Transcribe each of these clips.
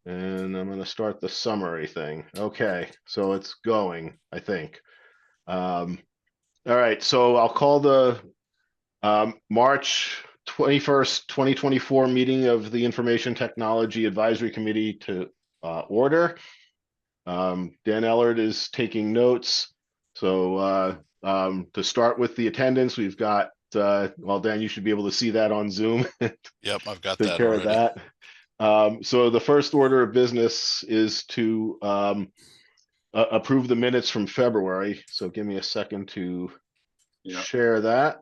And I'm going to start the summary thing. Okay, so it's going, I think. All right, so I'll call the March 21st, 2024 meeting of the Information Technology Advisory Committee to order. Dan Ellard is taking notes. So to start with the attendance, we've got, well, Dan, you should be able to see that on Zoom. Yep, I've got Take that care already. of that. So the first order of business is to approve the minutes from February. So give me a second to share that.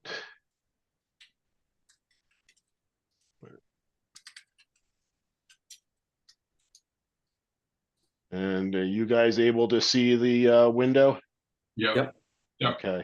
And are you guys able to see the window? Yep. Okay.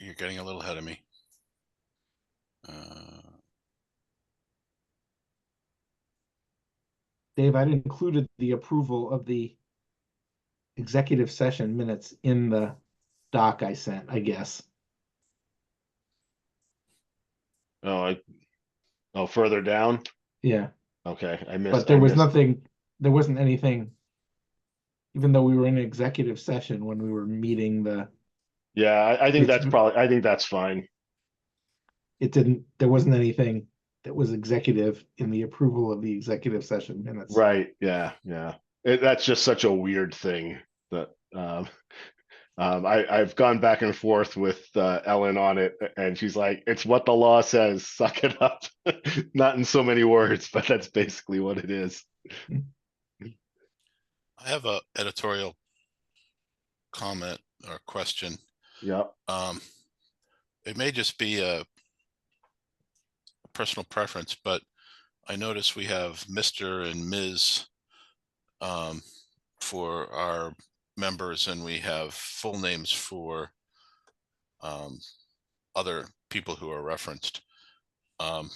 You're getting a little ahead of me. Dave, I'd included the approval of the executive session minutes in the doc I sent, I guess. Oh, further down? Yeah. Okay, I missed. But there was nothing, there wasn't anything, even though we were in executive session when we were meeting the. Yeah, I think I think that's fine. There wasn't anything that was executive in the approval of the executive session minutes. Right, yeah. That's just such a weird thing that I've gone back and forth with Ellen on it, and she's like, it's what the law says, suck it up. Not in so many words, but that's basically what it is. I have a editorial comment or question. Yeah. It may just be a personal preference, but I notice we have Mr. and Ms. For our members, and we have full names for other people who are referenced. I'm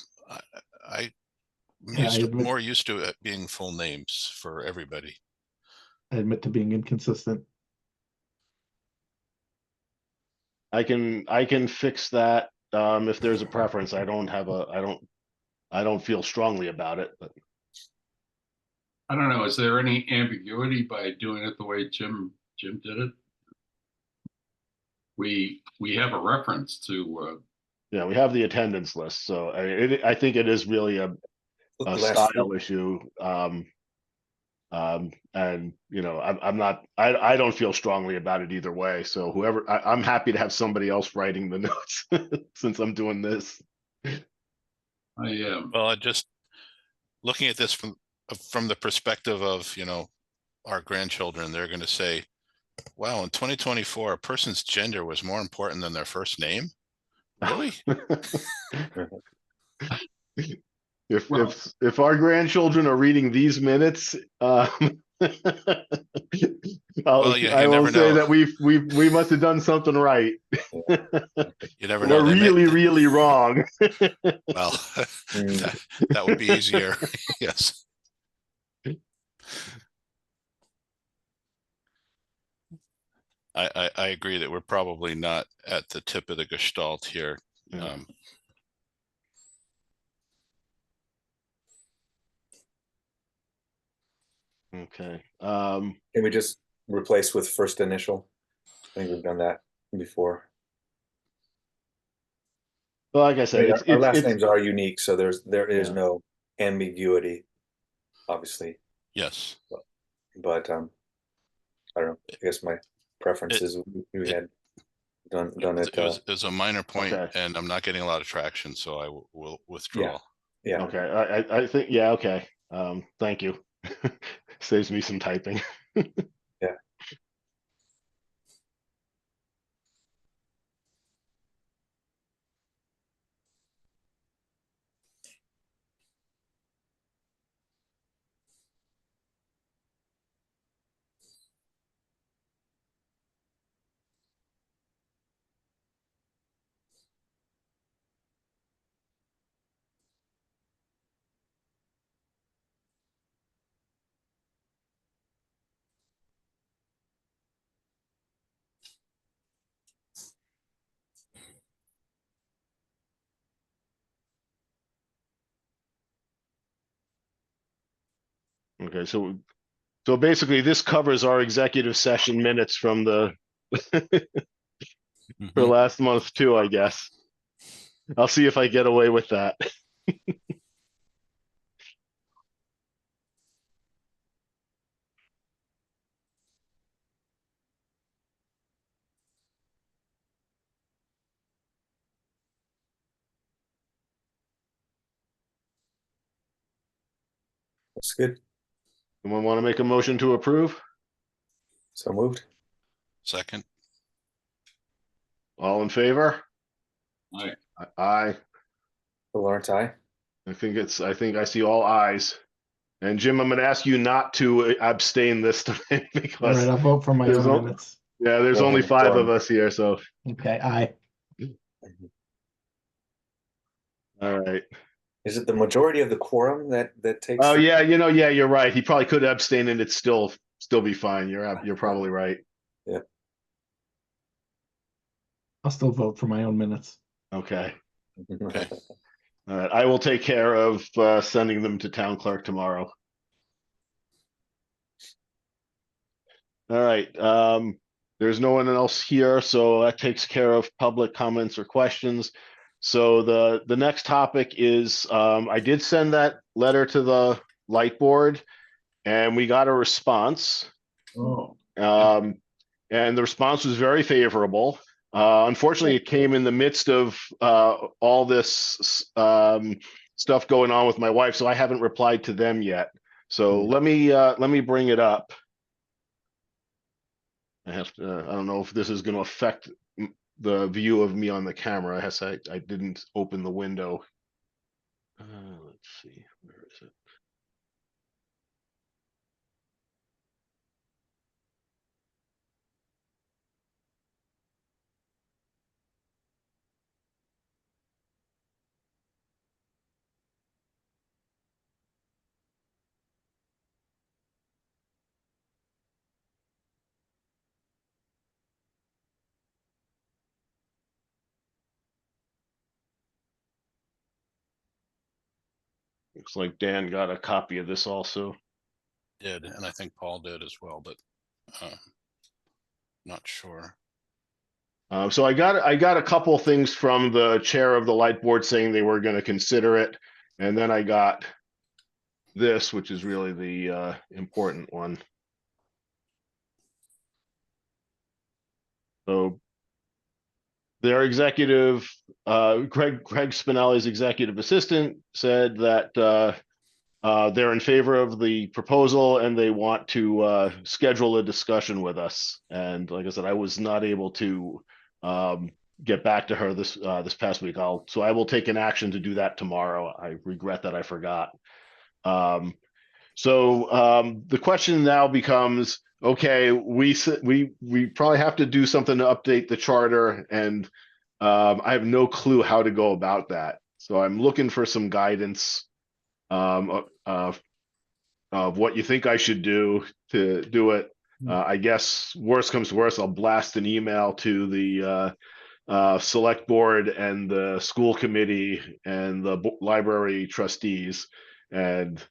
more used to it being full names for everybody. I admit to being inconsistent. I can fix that if there's a preference. I don't feel strongly about it, but I don't know. Is there any ambiguity by doing it the way Jim did it? We have a reference to. Yeah, we have the attendance list, so I think it is really a style issue. And you know, I don't feel strongly about it either way. So whoever, I'm happy to have somebody else writing the notes since I'm doing this. Well, just looking at this from the perspective of, you know, our grandchildren, they're going to say, wow, in 2024, a person's gender was more important than their first name. Really? If our grandchildren are reading these minutes, I will say that we must have done something right. You never know. We're really wrong. Well, that would be easier. Yes. I agree that we're probably not at the tip of the gestalt here. Yeah. Okay. Can we just replace with first initial? I think we've done that before. Well, like I said, our last names are unique, so there is no ambiguity, obviously. Yes. But I don't know. I guess my preference is we had done it. It was a minor point, and I'm not getting a lot of traction, so I will withdraw. Yeah. Okay. I think okay. Thank you. Saves me some typing. Yeah. Okay, so basically this covers our executive session minutes from the for Mhm. last month too, I guess. I'll see if I get away with that. That's good. Someone want to make a motion to approve? So moved. Second, All in favor? Aye. Aye. Lawrence, aye. I think I see all ayes. And Jim, I'm gonna ask you not to abstain this time All right, because I'll vote for my there's own no- minutes. there's Yeah, only the 5 of quorum. us here, so Okay, aye. all right. Is it the majority of the quorum that takes? Oh the- yeah, yeah, you're right. He probably could abstain and it's still be fine. You're probably right. I'll still vote for my own minutes. Okay. Okay. All right. I will take care of sending them to town clerk tomorrow. All right. There's no one else here, so that takes care of public comments or questions. So the next topic is I did send that letter to the light board and we got a response. Oh, And the response was very favorable. Unfortunately, it came in the midst of all this stuff going on with my wife, so I haven't replied to them yet. So let me bring it up. I have to. I don't know if this is going to affect the view of me on the camera. I didn't open the window. Let's see. Where is it? Looks like Dan got a copy of this also. did, and I think Paul did as well, but not sure. So I got a couple things from the chair of the light board saying they were going to consider it, and then I got this, which is really the important one. So their executive, Greg Spinelli's executive assistant, said that they're in favor of the proposal and they want to schedule a discussion with us. And like I said, I was not able to get back to her this past week. So I will take an action to do that tomorrow. I regret that I forgot. So the question now becomes, okay, we probably have to do something to update the charter, and I have no clue how to go about that. So I'm looking for some guidance of what you think I should do to do it. I guess worst comes to worst, I'll blast an email to the select board and the school committee and the library trustees and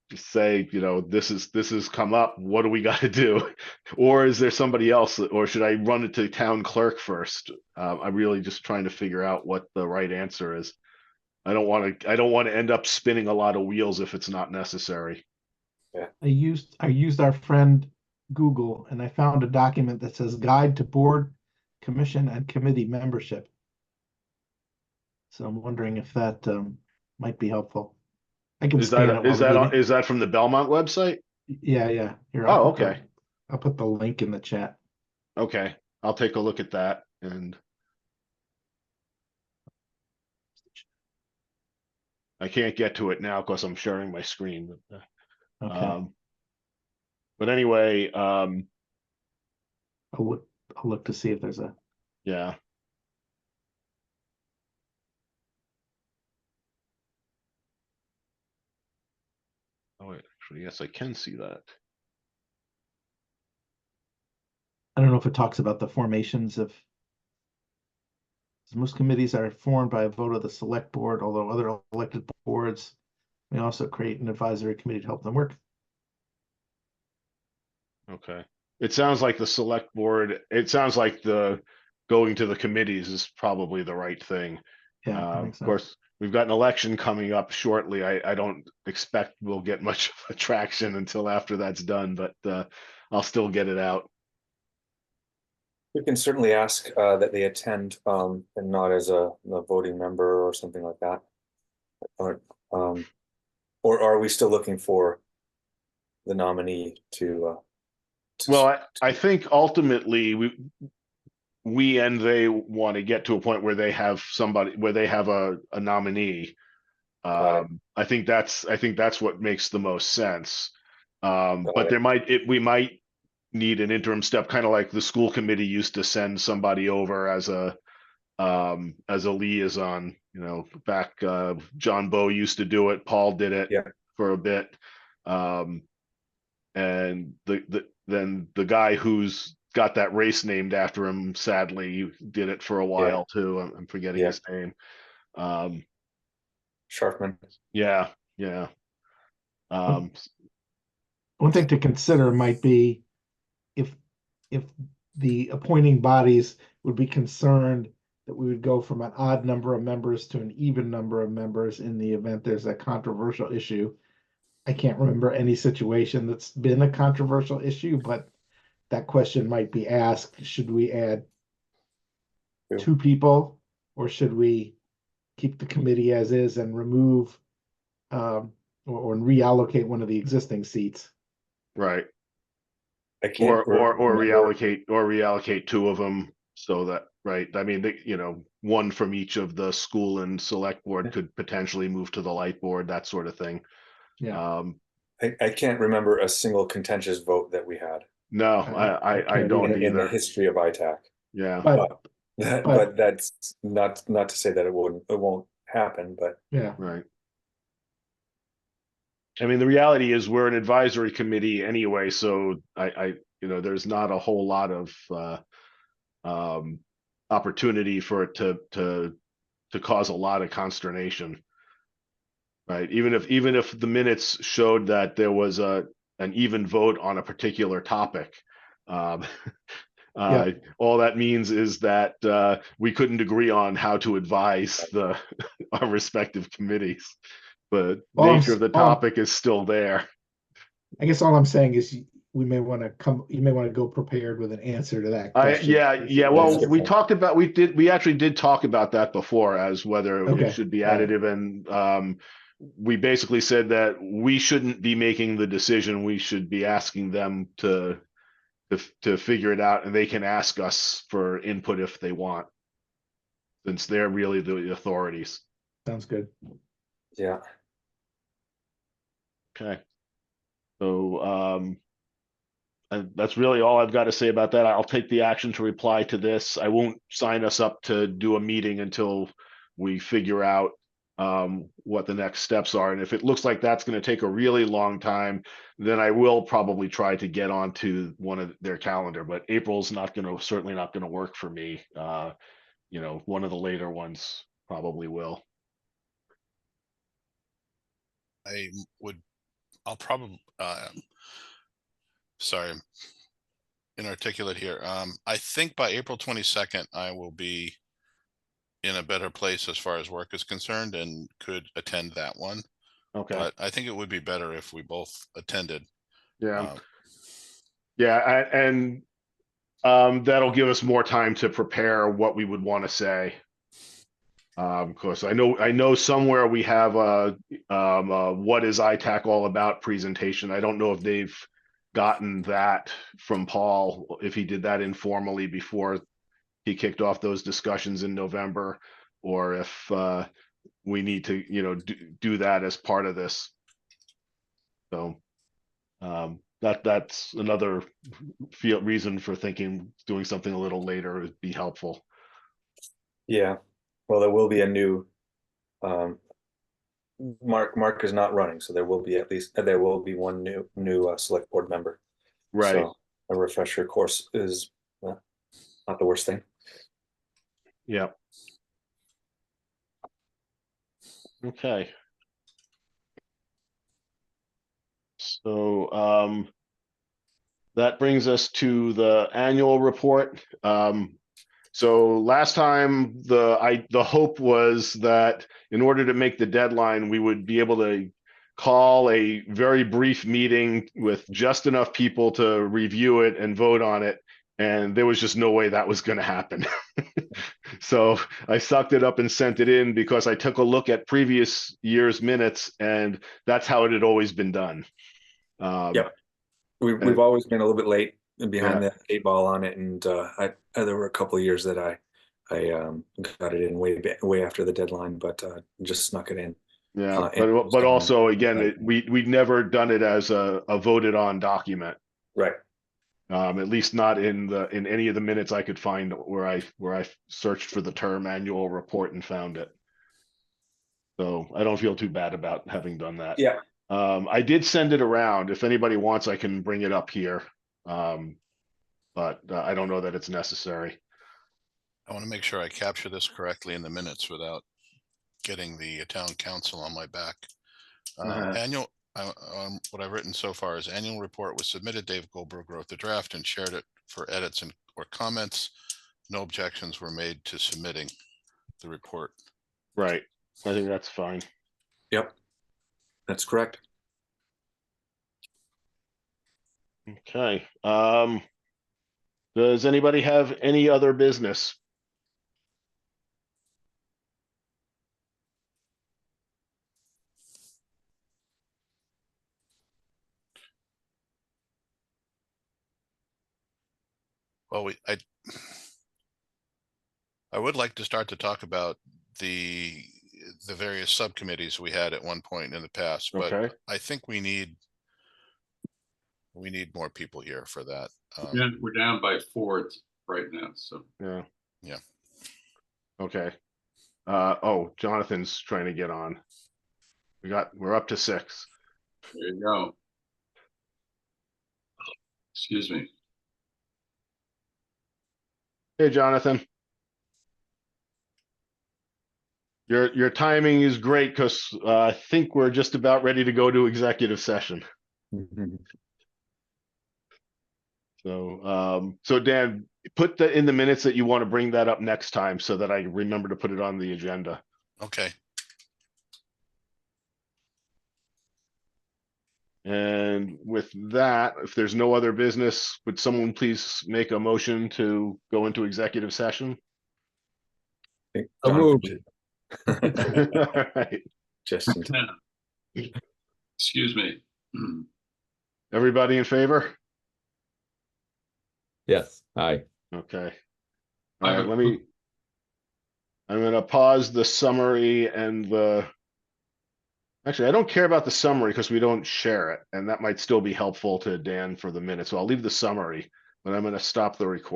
just say, this has come up. What do we got to do? Or is there somebody else, or should I run it to town clerk first? I'm really just trying to figure out what the right answer is. I don't want to end up spinning a lot of wheels if it's not necessary. I used our friend Google and I found a document that says Guide to Board, Commission, and Committee Membership. So I'm wondering if that might be helpful. I can Is scan it that while is the that meeting. is that from the Belmont website? Yeah. Here, Oh, okay. I'll put the link in the chat. Okay, I'll take a look at that. And I can't get to it now because I'm sharing my screen. Okay. But anyway, I'll look to see if there's a. yeah. Oh, actually, yes, I can see that. I don't know if it talks about the formations of. Most committees are formed by a vote of the select board, although other elected boards We also create an advisory committee to help them work. Okay. It sounds like the select board, it sounds like the going to the committees is probably the right thing. Yeah, I think Of so. course, we've got an election coming up shortly. I don't expect we'll get much of a traction until after that's done, but I'll still get it out. We can certainly ask that they attend and not as a voting member or something like that. Or are we still looking for the nominee to Well, I think ultimately we and they want to get to a point where they have somebody, where they have a nominee. Got it. I think that's what makes the most sense. Got But it. we might need an interim step, kind of like the school committee used to send somebody over as a liaison, you know, back John Bow used to do it, Paul did it Yeah. for a bit. And then the guy who's got that race named after him sadly did it for a while too. I'm forgetting Yeah. his name. Sharpman. Yeah, yeah. One thing to consider might be if the appointing bodies would be concerned that we would go from an odd number of members to an even number of members in the event there's a controversial issue. I can't remember any situation that's been a controversial issue, but that question might be asked. Should we add True. 2 people, or should we keep the committee as is and remove or reallocate one of the existing seats? Right. I can't Or remember. reallocate 2 of them so that, right. I mean, you know, 1 from each of the school and select board could potentially move to the light board, that sort of thing. Yeah. I can't remember a single contentious vote that we had No, I I can't don't either. in the either. history of ITAC. Yeah. But But that's not to say that it won't happen, but yeah, Right. I mean, the reality is we're an advisory committee anyway, so you know, there's not a whole lot of opportunity for it to cause a lot of consternation. Right. Even if the minutes showed that there was an even vote on a particular topic, um, Yeah. all that means is that we couldn't agree on how to advise our respective committees. The All I'm nature of the topic is still there. I guess all I'm saying is we may want to you may want to go prepared with an answer to that question. Yeah. That's Well, a good we point. talked about we actually did talk about that before as whether it Okay. should be All right. additive, and we basically said that we shouldn't be making the decision. We should be asking them to figure it out, and they can ask us for input if they want, since they're really the authorities. Sounds good. Yeah. Okay. So and that's really all I've got to say about that. I'll take the action to reply to this. I won't sign us up to do a meeting until we figure out what the next steps are. And if it looks like that's going to take a really long time, then I will probably try to get onto one of their calendar. But April's certainly not going to work for me. You know, one of the later ones probably will. I'll probably, sorry, I'm inarticulate here. I think by April 22nd, I will be in a better place as far as work is concerned and could attend that one. Okay. But I think it would be better if we both attended. Yeah. Yeah. And that'll give us more time to prepare what we would want to say. Of course, I know somewhere we have a what is ITAC all about presentation. I don't know if they've gotten that from Paul, if he did that informally before he kicked off those discussions in November, or if we need to, you know, do that as part of this. So that's another reason for thinking doing something a little later would be helpful. Yeah. Well, there will be a new Mark is not running, so there will be one new select board member. Right. So a refresher course is not the worst thing. Yeah. Okay. So, that brings us to the annual report. So last time the hope was that in order to make the deadline, we would be able to call a very brief meeting with just enough people to review it and vote on it. And there was just no way that was going to happen. So I sucked it up and sent it in because I took a look at previous year's minutes, and that's how it had always been done. Yep. We've and- always been a little bit late and behind Yeah. the 8 ball on it, and there were a couple of years that I got it in way after the deadline, but just snuck it in. Yeah, And it was but done. also again, we'd never done it as a voted on document. Right. At least not in any of the minutes I could find where I searched for the term annual report and found it. So I don't feel too bad about having done that. Yeah. I did send it around. If anybody wants, I can bring it up here. But I don't know that it's necessary. I want to make sure I capture this correctly in the minutes without getting the town council on my back. Annual, what I've written so far is annual report was submitted. Dave Goldberg wrote the draft and shared it for edits or comments. No objections were made to submitting the report. Right. I think that's fine. Yep. That's correct. Okay. Does anybody have any other business? Well, I would like to start to talk about the various subcommittees we had at one point in the past, but Okay. I think we need more people here for that. We're down by 4 right now, so. Yeah. Yeah. Okay. Oh, Jonathan's trying to get on. We're up to 6. There you go. Excuse me. Hey, Jonathan. Your timing is great because I think we're just about ready to go to executive session. So Dan, put in the minutes that you want to bring that up next time so that I remember to put it on the agenda. Okay. And with that, if there's no other business, would someone please make a motion to go into executive session? So moved. All right. Just in time. Excuse me. Everybody in favor? Yes, aye. Okay. I All have right, a- I'm gonna pause the summary and actually, I don't care about the summary because we don't share it, and that might still be helpful to Dan for the minute. So I'll leave the summary, but I'm gonna stop the recording.